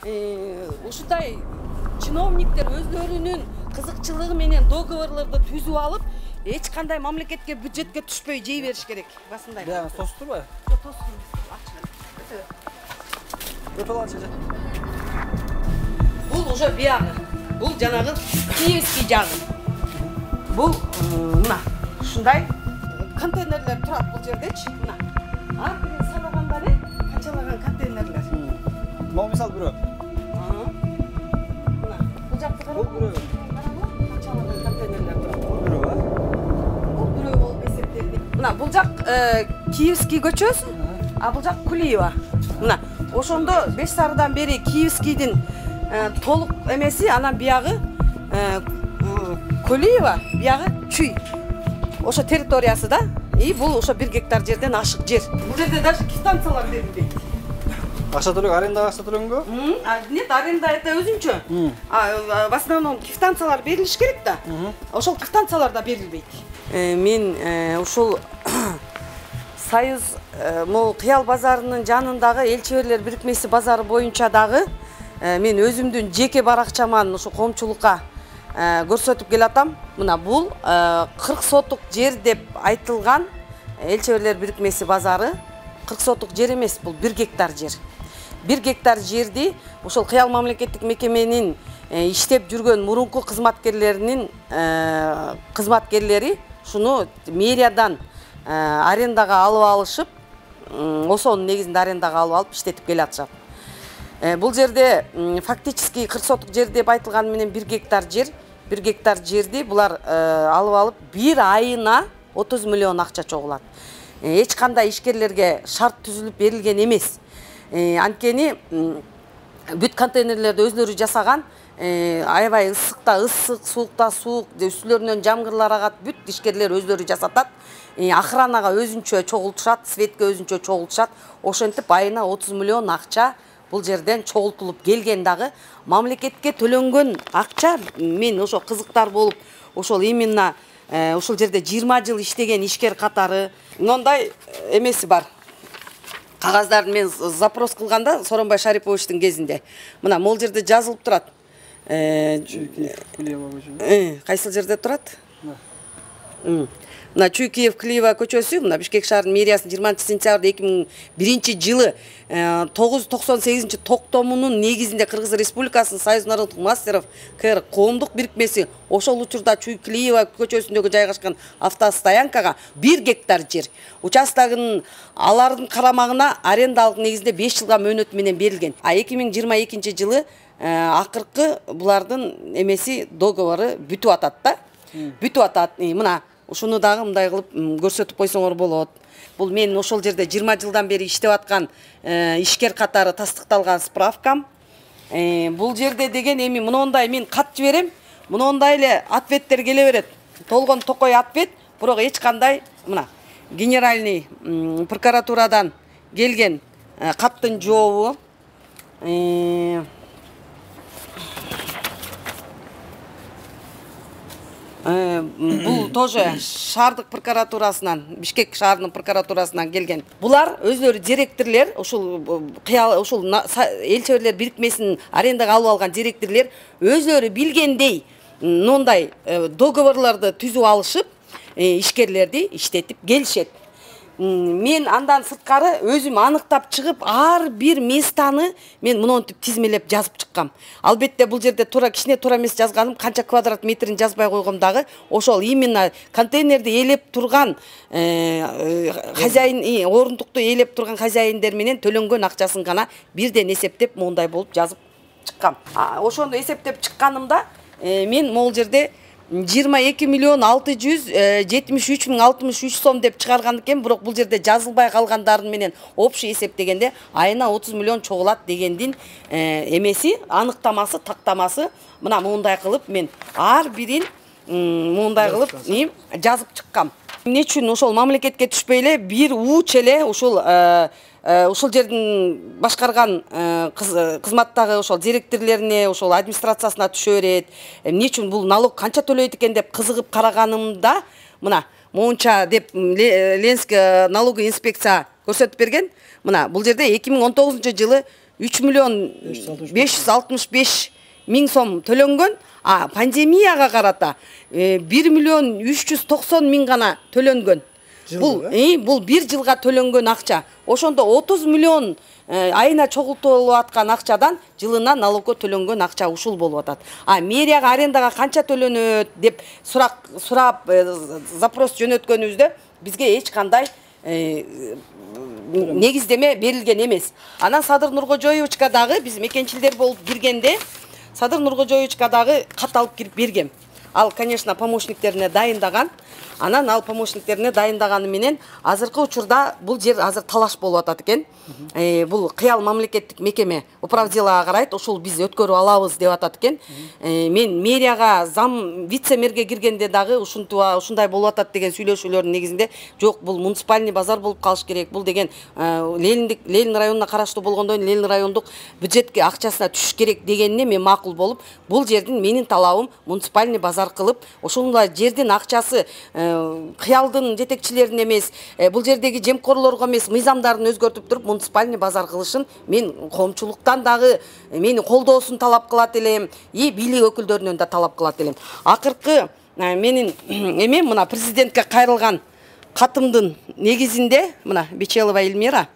ушундай чиновниктер өздөрүнүн кызыкчылыгы менен договорлорду түзүп алып, эч кандай мамлекетке, бюджетке түшпөй жей бериш керек. Басындай. Ya tostun mu? Yok, tostun. Öpel açacak. Бул уже биягы. Бул жанагы киевский жагы. Бул мына ушундай контейнерлер турат бул жердечи. Мына. Ар бирин санагандары канчалаган контейнерлер. Mal misal bürü. Мына. Бул жакты карап. Бул бürü. Канчалаган контейнерлер турат. Bürü var. Бул бирөө болуп эсептелди. Мына бул жак Киевский көчөсү, а бул жак Кулиева. Мына ошондо 5 сарыдан бери Киевскийдин толук эмеси, анан биягы Кулиева, биягы Чүй. Ошо территориясы да, и бул ошо 1 гектар жерден ашык жер. Бул жерде даже квитанциялар берилбейт. Акча төлөк, аренда акча төлөнгө? Нет, аренда это өзүнчө. В основном квитанциялар берилиш керек да. Ошол квитанциялар да берилбейт. Мен ушул Союз могу Кыял базарынын жанындагы элчеберлер бирикмеси базары боюнча дагы мен өзүмдүн жеке баракчаман ушу коомчулукка көрсөтүп келатам. Мына бул 40 сотук жер деп айтылган элчеберлер бирикмеси базары 40 сотук жер эмес, бул 1 гектар жер. 1 гектар жерди ошол Кыял мамлекеттик мекеменин иштеп жүргөн мурунку кызматкерлери шуну мэриядан арендага алып алышып, ошонун негизинде арендага алып алып иштетип келатышат. Бул жерде фактически 40 сотук жер деп айтылган менен 1 гектар жер, 1 гектар жерди булар алып алып бир айына 30 миллион акча чогулат. Эч кандай ишкерлерге шарт түзүлүп берилген эмес. Анткени бүт контейнерлерди өзлөрү жасаган, аябай ысыкта ысык, суукта суук, үстүлөрүнөн жамгырлар агат, бүт ишкерлер өзлөрү жасатат. Охранага өзүнчө чогултушат, светке өзүнчө чогултушат. Ошентип айына 30 миллион акча бул жерден чогултулуп келген дагы мамлекетке төлөнгөн акча. Мен ошо кызыктар болуп, ошол именно ошол жерде 20 жыл иштеген ишкер катары мындай эмеси бар. Кагаздарды мен запрос кылганда Сооронбай Шариповичтин кезинде мына могул жерде жазылып турат. Кайсыл жерде турат? Мына Чуйкиев Клиева көчөсү, мына Бишкек шаарынын мэриясынын 20 сентябрда 2001 жылы 998 токтомунун негизинде Кыргыз Республикасынын Союз народных мастеров КР коомдук бирикмеси ошол учурда Чуйкиева көчөсүндөгү жайгашкан автостоянкага 1 гектар жер участогунун алардын карамагына арендалык негизинде 5 жылга мөөнөт менен берилген. А 2022 жылы акыркы булардын эмеси договору бүтүп атат да. Бүтүп атат. Мына ушуну дагы мындай кылып көрсөтүп койсоңор болот. Бул мен ошол жерде 20 жылдан бери иштеп аткан ишкер катары тастыкталган справкам. Бул жерде деген эми мындай мен кат жиберем, мындай эле ответтер келе берет. Толгон токой ответ, бирок эч кандай мына генеральный прокуратурадан келген каттын жообу. Бул тоже шаардык прокуратурасынан, Бишкек шаарынын прокуратурасынан келген. Булар өздөрү директорлер, ушул Кыял, ушул элчеберлер бирикмесинин арендага алып алган директорлер өздөрү билгендей мындай договорлорду түзүп алышып, ишкерлерди иштетип келишет. Мен андан сырткары өзүм аныктап чыгып, ар бир местаны мен мынтип тизмелеп жазып чыккам. Албетте бул жерде туура кичине туура эмес жазганым, канча квадрат метрин жазбай койгом дагы, ошол именно контейнерди ээлеп турган хозяин, орундукту ээлеп турган хозяиндер менен төлөнгөн акчасын гана бирден эсептеп мондай болуп жазып чыккам. Ошондо эсептеп чыкканымда мен могул жерде 22 миллион 673 миң 63 сом деп чыгарган экен, бирок бул жерде жазылбай калгандарын менен общий эсептегенде айына 30 миллион чогулат дегендин эмеси, аныктамасы, тактамасы мына мондай кылып мен ар бирин мондай кылып жазып чыккам. Эмне үчүн ошол мамлекетке түшпөй эле бир уч эле ушул жердин башкарган кызматтагы ошол директорлоруне, ошол администрациясына түшө берет. Эмне үчүн бул налог канча төлөйт экен деп кызыгып караганымда, мына монча деп Ленский налоговый инспекция көрсөтүп берген. Мына бул жерде 2019 жылы 3 миллион 565 миң сом төлөнгөн. Пандемияга карата 1 миллион 390 миң гана төлөнгөн. Бул бир жылга төлөнгөн акча. Ошондо 30 миллион айына чогултулуп аткан акчадан жылына налогко төлөнгөн акча ушул болуп атат. Мэрияга арендага канча төлөнөт деп сурап запрос жөнөткөнүбүздө бизге эч кандай негиздеме берилген эмес. Анан Садыр Нуркожоевичке дагы биз мекенчилдер болуп киргенде Садыр Нуркожоевичке дагы кат алып кирип бергем. Ал, конечно, помощниктерине дайындаган. Анан ал помощниктерине дайындаганы менен азыркы учурда бул жер азыр талаш болуп атат экен. Бул кыял мамлекеттик мекеме управделага карайт, ошол биз өткөрүп алабыз деп атат экен. Мен мэрияга зам вице-мэрге киргенде дагы ушундай болуп атат деген сүйлөшүүлөрдүн негизинде жок, бул муниципальный базар болуп калыш керек. Бул деген Ленин районуна караштуу болгондон Ленин райондук бюджетке акчасына түшүш керек дегенине мен макул болуп, бул жердин менин талабым муниципальный базар кылып, ошондой жердин акчасы кыялдын жетекчилерин эмес, бул жердеги жемкорлорго эмес, мыйзамдарын өзгөртүп туруп муниципальный базар кылышын мен коомчулуктан дагы мени колдоосун талап кылат элем, бийлик өкүлдөрүнөн да талап кылат элем. Акыркы менин эмем мына президентке кайрылган катымдын негизинде мына Бечелова Эльмира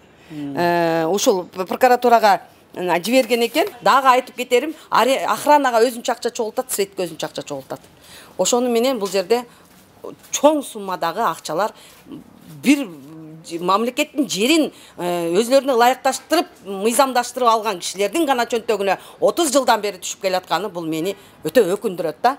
ушул прокуратурага жиберген экен. Дагы айтып кетерим, охранага өзүнчө акча чогултат, светке өзүнчө акча чогултат. Ошону менен бул жерде чоң суммадагы акчалар бир мамлекеттин жерин өзлөрүнө ылайыкташтырып, мыйзамдаштырып алган кишилердин гана чөнтөгүнө 30 жылдан бери түшүп келатканы бул мени өтө өкүндүрөт да.